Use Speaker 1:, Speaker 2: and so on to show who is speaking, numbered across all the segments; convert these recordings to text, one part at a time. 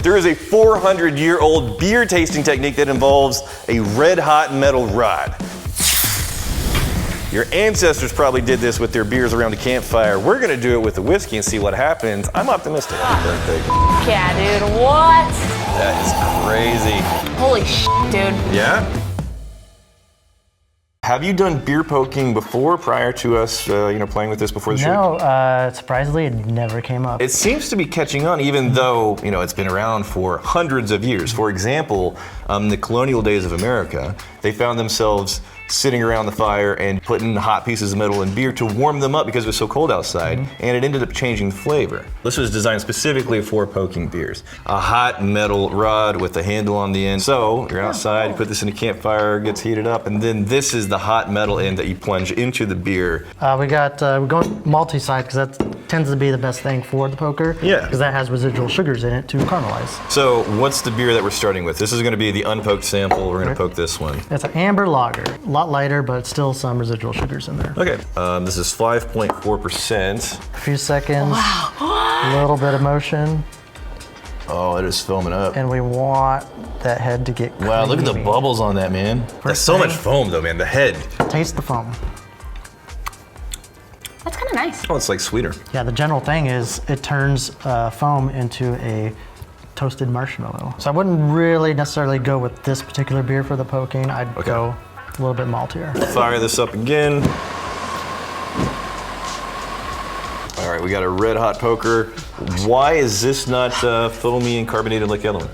Speaker 1: There is a 400-year-old beer tasting technique that involves a red-hot metal rod. Your ancestors probably did this with their beers around a campfire. We're gonna do it with the whiskey and see what happens. I'm optimistic. Happy birthday.
Speaker 2: Yeah, dude, what?
Speaker 1: That is crazy.
Speaker 2: Holy shit, dude.
Speaker 1: Yeah? Have you done beer poking before, prior to us, playing with this before the shoot?
Speaker 3: No, surprisingly, it never came up.
Speaker 1: It seems to be catching on, even though it's been around for hundreds of years. For example, in the colonial days of America, they found themselves sitting around the fire and putting hot pieces of metal in beer to warm them up because it was so cold outside, and it ended up changing the flavor. This was designed specifically for poking beers. A hot metal rod with a handle on the end. So you're outside, you put this in a campfire, it gets heated up, and then this is the hot metal end that you plunge into the beer.
Speaker 3: We're going multi-side because that tends to be the best thing for the poker.
Speaker 1: Yeah.
Speaker 3: Because that has residual sugars in it to caramelize.
Speaker 1: So what's the beer that we're starting with? This is going to be the unpoked sample. We're going to poke this one.
Speaker 3: It's an amber lager. A lot lighter, but still some residual sugars in there.
Speaker 1: Okay, this is 5.4%.
Speaker 3: A few seconds.
Speaker 2: Wow.
Speaker 3: A little bit of motion.
Speaker 1: Oh, it is foaming up.
Speaker 3: And we want that head to get
Speaker 1: Wow, look at the
Speaker 3: creamy.
Speaker 1: bubbles on that, man. That's so much foam though, man, the head.
Speaker 3: Taste the foam.
Speaker 2: That's kind of nice.
Speaker 1: Oh, it's like sweeter.
Speaker 3: Yeah, the general thing is it turns foam into a toasted marshmallow. So I wouldn't really necessarily go with this particular beer for the poking. I'd go a little bit maltier.
Speaker 1: Fire this up again. All right, we got a red hot poker. Why is this not foamy and carbonated like the other one?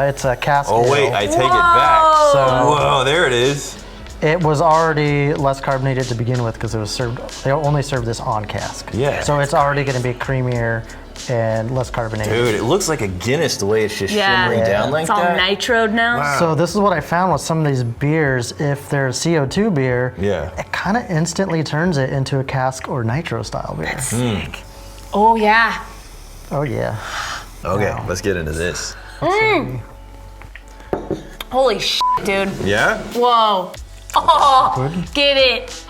Speaker 3: It's a cask.
Speaker 1: Oh wait,
Speaker 3: ale.
Speaker 1: I take it back.
Speaker 3: So
Speaker 1: Whoa, there it is.
Speaker 3: it was already less carbonated to begin with because it was served. They only served this on cask.
Speaker 1: Yeah.
Speaker 3: So it's already going to be creamier and less carbonated.
Speaker 1: Dude, it looks like a Guinness the way it's just shimmering down like
Speaker 2: It's all
Speaker 1: that.
Speaker 2: nitroed now.
Speaker 1: Wow.
Speaker 3: So this is what I found with some of these beers. If they're CO2 beer, it kind of instantly turns it into a cask or nitro style beer.
Speaker 2: That's sick. Oh yeah.
Speaker 3: Oh yeah.
Speaker 1: Okay,
Speaker 3: Wow.
Speaker 1: let's get into this.
Speaker 2: Holy shit, dude.
Speaker 1: Yeah?
Speaker 2: Whoa. Oh, get it.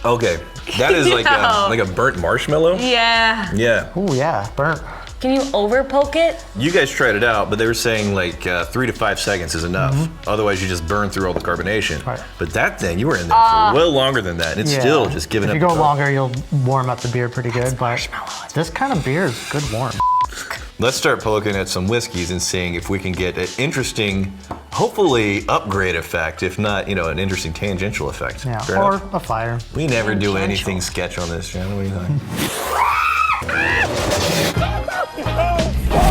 Speaker 1: Okay, that is like a burnt marshmallow.
Speaker 2: Yeah.
Speaker 1: Yeah.
Speaker 3: Oh yeah, burnt.
Speaker 2: Can you over poke it?
Speaker 1: You guys tried it out, but they were saying like 3 to 5 seconds is enough. Otherwise, you just burn through all the carbonation.
Speaker 3: Right.
Speaker 1: But that thing, you were in there for well longer than that. It's still just giving up.
Speaker 3: If you go longer, you'll warm up the beer pretty good. But this kind of beer is good warm.
Speaker 1: Let's start poking at some whiskeys and seeing if we can get an interesting, hopefully upgrade effect, if not, an interesting tangential effect.
Speaker 3: Yeah,
Speaker 1: Fair
Speaker 3: or
Speaker 1: enough?
Speaker 3: a fire.
Speaker 1: We never do anything sketch on this channel. What do you think?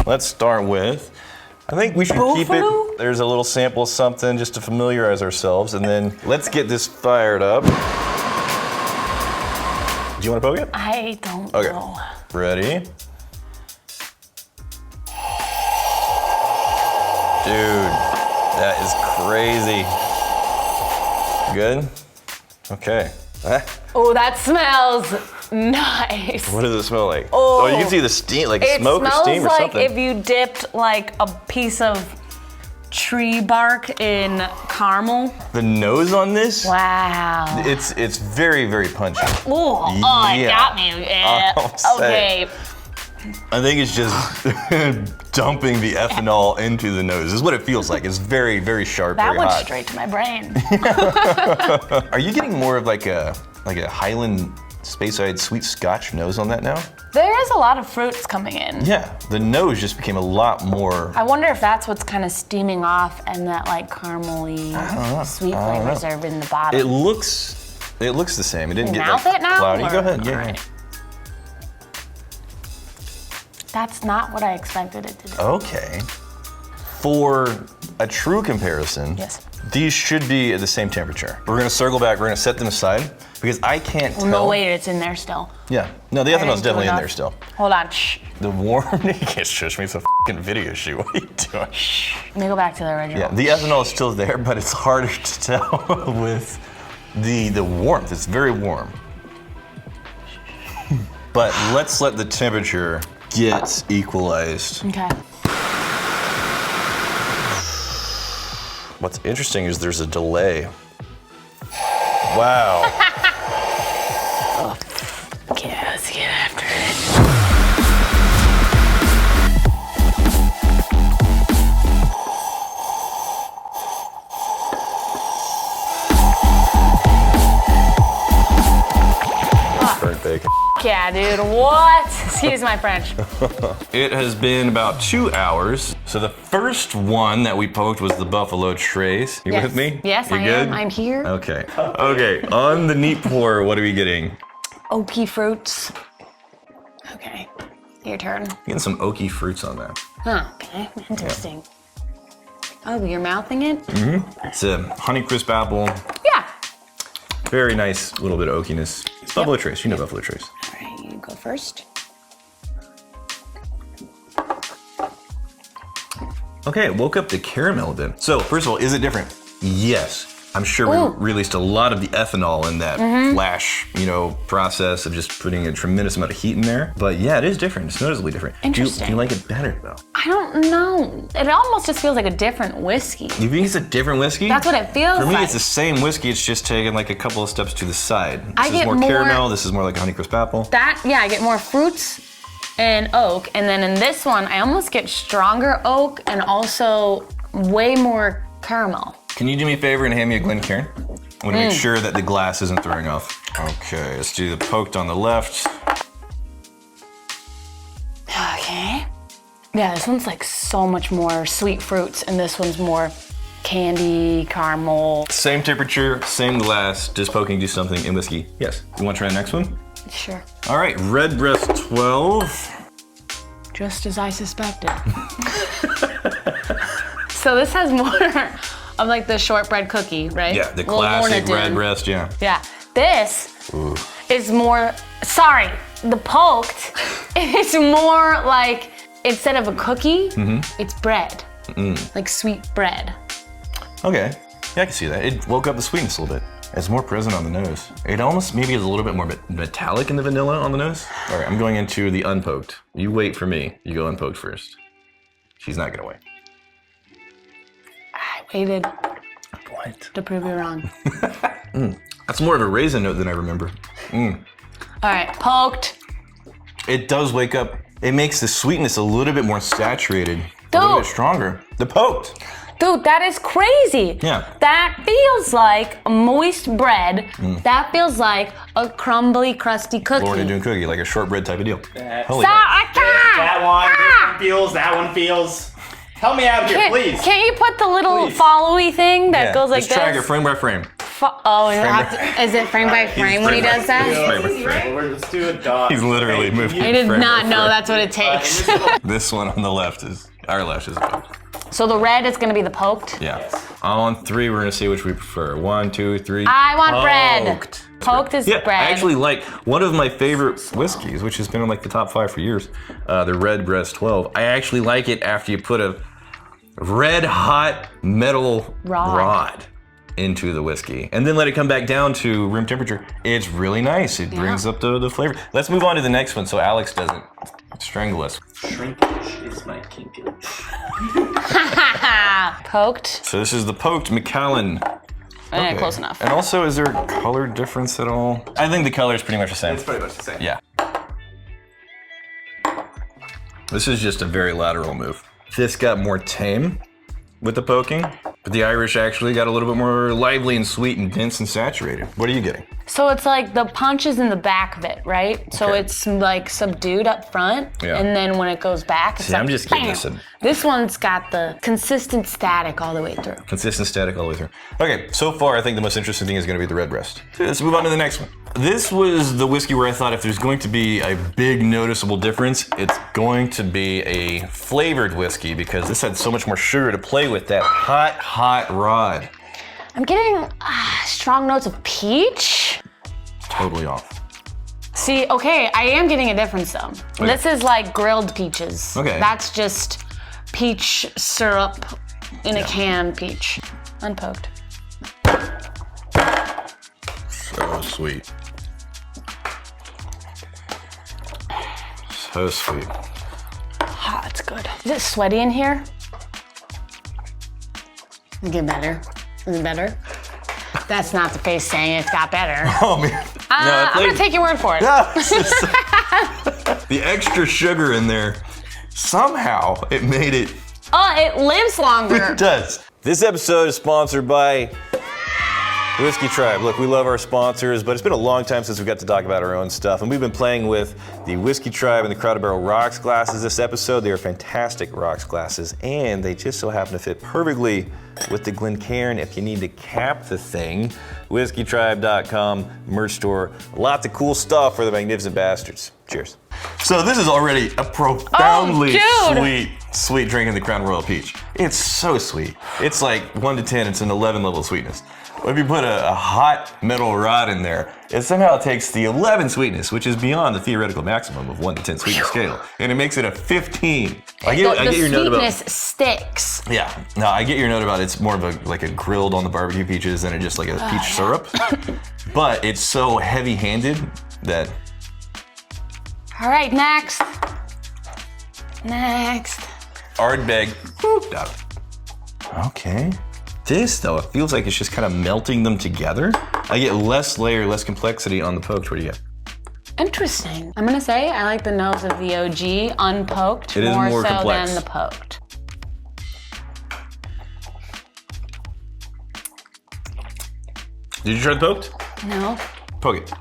Speaker 1: Let's start with, I think we should keep it. There's a little sample of something just to familiarize ourselves, and then let's get this fired up. Do you want to poke it?
Speaker 2: I don't
Speaker 1: Okay.
Speaker 2: know.
Speaker 1: Ready? Dude, that is crazy. Good? Okay.
Speaker 2: Oh, that smells nice.
Speaker 1: What does it smell like?
Speaker 2: Oh,
Speaker 1: you can see the steam, like smoke or steam or
Speaker 2: It smells like
Speaker 1: something.
Speaker 2: if you dipped like a piece of tree bark in caramel.
Speaker 1: The nose on this?
Speaker 2: Wow.
Speaker 1: It's very, very punchy.
Speaker 2: Ooh, it got me. Yeah. Okay.
Speaker 1: I think it's just dumping the ethanol into the nose. This is what it feels like. It's very, very sharp,
Speaker 2: That
Speaker 1: very
Speaker 2: went
Speaker 1: hot.
Speaker 2: straight to my brain.
Speaker 1: Are you getting more of like a Highland Speyside sweet Scotch nose on that now?
Speaker 2: There is a lot of fruits coming in.
Speaker 1: Yeah, the nose just became a lot more.
Speaker 2: I wonder if that's what's kind of steaming off and that like caramely sweet flavors are in the bottom.
Speaker 1: It looks the same. It didn't get
Speaker 2: Mouth
Speaker 1: like
Speaker 2: it now,
Speaker 1: cloudy.
Speaker 2: or-
Speaker 1: Go ahead. Yeah.
Speaker 2: Alright. That's not what I expected it to do.
Speaker 1: Okay. For a true comparison,
Speaker 2: Yes.
Speaker 1: these should be at the same temperature. We're gonna circle back. We're gonna set them aside because I can't tell.
Speaker 2: No, wait, it's in there still.
Speaker 1: Yeah. No, the ethanol's
Speaker 2: didn't do
Speaker 1: definitely in
Speaker 2: enough.
Speaker 1: there still.
Speaker 2: Hold on, shh.
Speaker 1: The warm. You can't shush me. It's a fucking video shoot. What are you doing?
Speaker 2: Let me go back to the original.
Speaker 1: Yeah, the ethanol is still there, but it's harder to tell with the warmth. It's very warm. But let's let the temperature get equalized.
Speaker 2: Okay.
Speaker 1: What's interesting is there's a delay. Wow.
Speaker 2: Okay, let's get after it. Yeah, dude, what? Excuse my French.
Speaker 1: It has been about 2 hours. So the first one that we poked was the Buffalo Trace. You with me?
Speaker 2: Yes,
Speaker 1: you
Speaker 2: I
Speaker 1: good?
Speaker 2: am. I'm here.
Speaker 1: Okay. Okay, on the neat pour, what are we getting?
Speaker 2: Oaky fruits. Okay, your turn.
Speaker 1: Getting some oaky fruits on that.
Speaker 2: Huh, okay, interesting. Oh, you're mouthing it?
Speaker 1: It's a Honeycrisp apple.
Speaker 2: Yeah.
Speaker 1: Very nice little bit of oakiness. It's Buffalo Trace. You know Buffalo Trace.
Speaker 2: All right, you go first.
Speaker 1: Okay, woke up the caramel then. So, first of all, is it different? Yes. I'm sure we released a lot of the ethanol in that flash, process of just putting a tremendous amount of heat in there. But yeah, it is different. It's noticeably different.
Speaker 2: Interesting.
Speaker 1: Do you like it better though?
Speaker 2: I don't know. It almost just feels like a different whiskey.
Speaker 1: You think it's a different whiskey?
Speaker 2: That's what it feels
Speaker 1: For me,
Speaker 2: like.
Speaker 1: it's the same whiskey. It's just taken like a couple of steps to the side. This
Speaker 2: I
Speaker 1: is
Speaker 2: get
Speaker 1: more
Speaker 2: more-
Speaker 1: caramel. This is more like a Honeycrisp apple.
Speaker 2: I get more fruits and oak. And then in this one, I almost get stronger oak and also way more caramel.
Speaker 1: Can you do me a favor and hand me a Glencairn? I want to make sure that the glass isn't throwing off. Okay, let's do the poked on the left.
Speaker 2: Okay. Yeah, this one's like so much more sweet fruits, and this one's more candy, caramel.
Speaker 1: Same temperature, same glass, just poking do something in whiskey. Yes. You want to try the next one?
Speaker 2: Sure.
Speaker 1: All right, Redbreast 12.
Speaker 2: Just as I suspected. So this has more of like the shortbread cookie, right?
Speaker 1: Yeah, the
Speaker 2: Little
Speaker 1: classic
Speaker 2: Lorna Doone.
Speaker 1: Redbreast, yeah.
Speaker 2: Yeah. This is more, the poked is more like, instead of a cookie, it's bread. Like sweet bread.
Speaker 1: Okay, yeah, I can see that. It woke up the sweetness a little bit. It's more present on the nose. It almost maybe is a little bit more metallic in the vanilla on the nose. All right, I'm going into the unpoked. You wait for me. You go unpoked first. She's not gonna wait.
Speaker 2: I waited
Speaker 1: What?
Speaker 2: to prove you wrong.
Speaker 1: That's more of a raisin note than I remember.
Speaker 2: All right, poked.
Speaker 1: It does wake up. It makes the sweetness a little bit more saturated, a little bit stronger. The poked.
Speaker 2: Dude, that is crazy.
Speaker 1: Yeah.
Speaker 2: That feels like moist bread. That feels like a crumbly, crusty cookie.
Speaker 1: Lorna Doone cookie, like a shortbread type of deal. Holy
Speaker 4: That one feels. Help me out here, please.
Speaker 2: Can't you put the little
Speaker 4: Please.
Speaker 2: follow-y thing that goes like
Speaker 1: let's try it
Speaker 2: this?
Speaker 1: frame by frame.
Speaker 2: Is it frame by frame when he does that?
Speaker 1: Frame by frame.
Speaker 4: Let's do a dog.
Speaker 1: He's literally moving.
Speaker 2: I did
Speaker 1: frame by
Speaker 2: not know
Speaker 1: frame.
Speaker 2: that's what it takes.
Speaker 1: This one on the left is our left is poked.
Speaker 2: So the red is gonna be the poked?
Speaker 1: Yeah. On 3, we're gonna see which we prefer. 1, 2, 3.
Speaker 2: I want bread.
Speaker 1: Poked.
Speaker 2: Poked is
Speaker 1: Yeah,
Speaker 2: bread.
Speaker 1: I actually like one of my favorite whiskeys, which has been in like the top 5 for years. The Redbreast 12. I actually like it after you put a red hot metal rod into the whiskey and then let it come back down to room temperature. It's really nice. It brings up the flavor. Let's move on to the next one so Alex doesn't strangle us.
Speaker 4: Shrinkage is my kink.
Speaker 2: Poked.
Speaker 1: So this is the poked Macallan. Okay.
Speaker 2: Close enough.
Speaker 1: And also, is there a color difference at all? I think the color is pretty much the same.
Speaker 4: It's pretty much the same.
Speaker 1: Yeah. This is just a very lateral move. This got more tame with the poking, but the Irish actually got a little bit more lively and sweet and dense and saturated. What are you getting?
Speaker 2: So it's like the punch is in the back of it, right? So
Speaker 1: Okay.
Speaker 2: it's like subdued up front,
Speaker 1: Yeah.
Speaker 2: and then when it goes back, it's
Speaker 1: See,
Speaker 2: like,
Speaker 1: I'm just getting
Speaker 2: bam. This one's got the consistent static all the way through.
Speaker 1: Consistent static all the way through. Okay, so far I think the most interesting thing is going to be the Redbreast. So let's move on to the next one. This was the whiskey where I thought if there's going to be a big noticeable difference, it's going to be a flavored whiskey because this had so much more sugar to play with, that hot rod.
Speaker 2: I'm getting strong notes of peach.
Speaker 1: Totally off.
Speaker 2: See, okay, I am getting a difference though. This is like grilled peaches.
Speaker 1: Okay.
Speaker 2: That's just peach syrup in a can peach. Unpoked.
Speaker 1: So sweet. So sweet.
Speaker 2: Ah, it's good. Is it sweaty in here? Is it get better? Is it better? That's not the face saying it's got better.
Speaker 1: Oh man.
Speaker 2: I'm gonna take your word for it.
Speaker 1: The extra sugar in there, somehow it made it.
Speaker 2: Oh, it lives longer.
Speaker 1: It does. This episode is sponsored by Whiskey Tribe. Look, we love our sponsors, but it's been a long time since we got to talk about our own stuff. And we've been playing with the Whiskey Tribe and the Crowded Barrel rocks glasses this episode. They are fantastic rocks glasses, and they just so happen to fit perfectly with the Glencairn if you need to cap the thing. WhiskeyTribe.com, merch store. Lots of cool stuff for the magnificent bastards. Cheers. So this is already a profoundly sweet drink in the Crown Royal Peach. It's so sweet. It's like 1 to 10, it's an 11 level sweetness. If you put a hot metal rod in there, it somehow takes the 11 sweetness, which is beyond the theoretical maximum of 1 to 10 sweetness scale, and it makes it a 15. I get your note about.
Speaker 2: The sweetness sticks.
Speaker 1: Yeah, no, I get your note about it's more of like a grilled on the barbecue peaches than it just like a peach syrup. But it's so heavy-handed that.
Speaker 2: All right, next.
Speaker 1: Ardbeg. Okay. This, though, it feels like it's just kind of melting them together. I get less layer, less complexity on the poked. What do you get?
Speaker 2: Interesting. I'm gonna say I like the nose of the OG unpoked
Speaker 1: It is more
Speaker 2: so
Speaker 1: complex.
Speaker 2: than the poked.
Speaker 1: Did you try the poked?
Speaker 2: No.
Speaker 1: Poke it.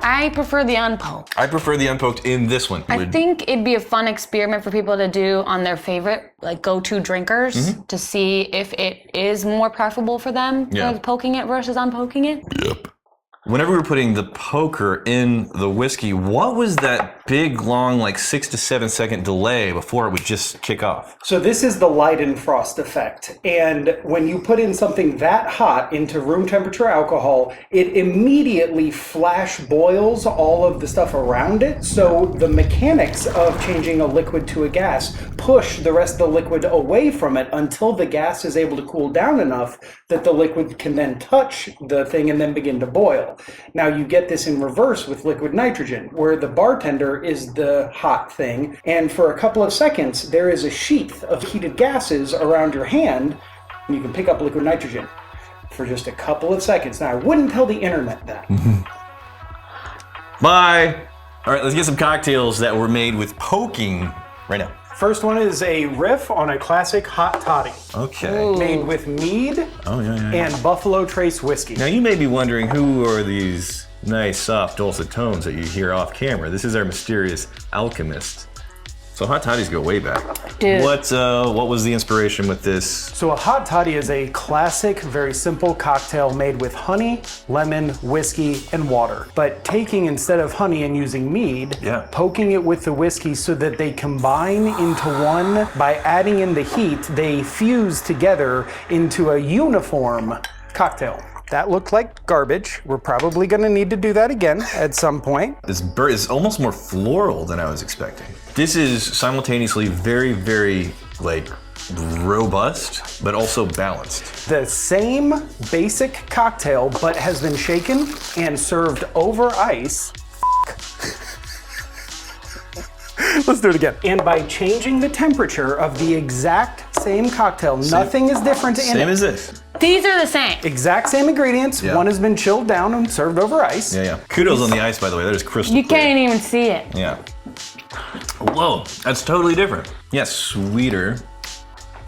Speaker 2: I prefer the unpoked.
Speaker 1: I prefer the unpoked in this one.
Speaker 2: I think it'd be a fun experiment for people to do on their favorite, like go-to drinkers, to see if it is more preferable for them for poking it versus unpoking it.
Speaker 1: Yep. Whenever we were putting the poker in the whiskey, what was that big, long, like 6 to 7 second delay before it would just kick off?
Speaker 5: So this is the Leidenfrost effect. And when you put in something that hot into room temperature alcohol, it immediately flash boils all of the stuff around it. So the mechanics of changing a liquid to a gas push the rest of the liquid away from it until the gas is able to cool down enough that the liquid can then touch the thing and then begin to boil. Now you get this in reverse with liquid nitrogen, where the bartender is the hot thing, and for a couple of seconds there is a sheath of heated gases around your hand, and you can pick up liquid nitrogen for just a couple of seconds. Now I wouldn't tell the internet that.
Speaker 1: Bye! All right, let's get some cocktails that were made with poking right now.
Speaker 5: First one is a riff on a classic hot toddy.
Speaker 1: Okay.
Speaker 5: Made with mead and Buffalo Trace whiskey.
Speaker 1: Now you may be wondering who are these nice, soft, dulcet tones that you hear off camera. This is our mysterious alchemist. So hot toddies go way back.
Speaker 2: Dude.
Speaker 1: What was the inspiration with this?
Speaker 5: So a hot toddy is a classic, very simple cocktail made with honey, lemon, whiskey, and water. But taking, instead of honey and using mead, poking it with the whiskey so that they combine into one. By adding in the heat, they fuse together into a uniform cocktail. That looked like garbage. We're probably gonna need to do that again at some point.
Speaker 1: This is almost more floral than I was expecting. This is simultaneously very, very, like, robust, but also balanced.
Speaker 5: The same basic cocktail, but has been shaken and served over ice. Let's do it again. And by changing the temperature of the exact same cocktail, nothing is different in it.
Speaker 1: Same as this.
Speaker 2: These are the same.
Speaker 5: Exact same ingredients.
Speaker 1: Yeah.
Speaker 5: One has been chilled down and served over ice.
Speaker 1: Yeah. Kudos on the ice, by the way. That is crystal
Speaker 2: You
Speaker 1: clear.
Speaker 2: can't even see it.
Speaker 1: Yeah. Whoa, that's totally different. Yeah, sweeter.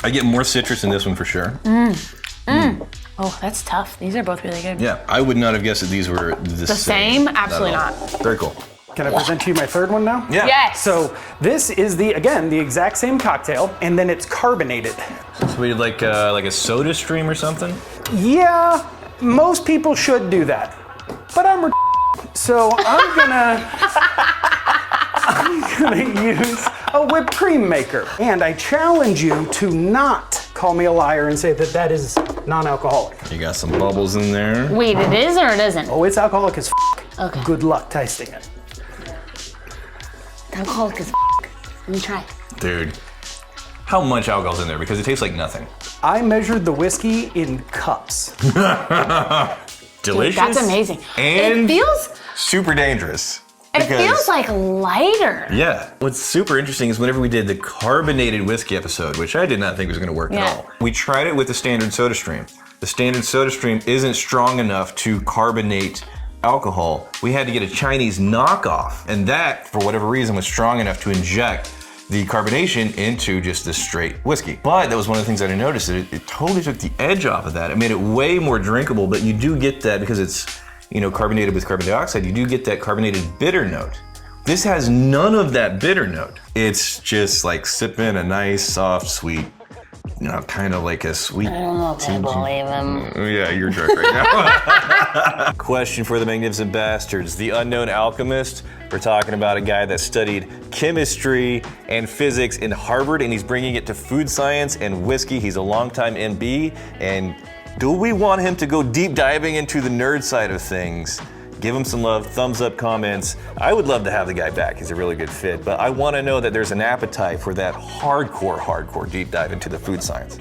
Speaker 1: I get more citrus in this one for sure.
Speaker 2: Oh, that's tough. These are both really good.
Speaker 1: Yeah, I would not have guessed that these were the
Speaker 2: same? Absolutely
Speaker 1: at all.
Speaker 2: not.
Speaker 1: Very cool.
Speaker 5: Can I present to you my third one now?
Speaker 1: Yeah.
Speaker 2: Yes.
Speaker 5: So this is the exact same cocktail, and then it's carbonated.
Speaker 1: So we did like a soda stream or something?
Speaker 5: Yeah, most people should do that, but I'm so I'm gonna use a whipped cream maker. And I challenge you to not call me a liar and say that that is non-alcoholic.
Speaker 1: You got some bubbles in there.
Speaker 2: Wait, it is or it isn't?
Speaker 5: Oh, it's alcoholic as
Speaker 2: Okay.
Speaker 5: Good luck tasting it.
Speaker 2: Alcoholic as Let me try.
Speaker 1: Dude, how much alcohol's in there? Because it tastes like nothing.
Speaker 5: I measured the whiskey in cups.
Speaker 1: Delicious.
Speaker 2: Dude, that's amazing.
Speaker 1: And
Speaker 2: it feels
Speaker 1: super dangerous.
Speaker 2: It feels like lighter.
Speaker 1: Yeah. What's super interesting is whenever we did the carbonated whiskey episode, which I did not think was going to work at all, we tried it with the standard soda stream. The standard soda stream isn't strong enough to carbonate alcohol. We had to get a Chinese knockoff, and that, for whatever reason, was strong enough to inject the carbonation into just this straight whiskey. But that was one of the things that I noticed, that it totally took the edge off of that. It made it way more drinkable, but you do get that, because it's, you know, carbonated with carbon dioxide, you do get that carbonated bitter note. This has none of that bitter note. It's just like sipping a nice, soft, sweet, you know, kind of like a sweet.
Speaker 2: I don't know if I believe him.
Speaker 1: Yeah, you're drunk right now. Question for the Magnificent Bastards. The unknown alchemist. We're talking about a guy that studied chemistry and physics in Harvard, and he's bringing it to food science and whiskey. He's a longtime MB, and do we want him to go deep diving into the nerd side of things? Give him some love, thumbs up, comments. I would love to have the guy back. He's a really good fit, but I want to know that there's an appetite for that hardcore deep dive into the food science.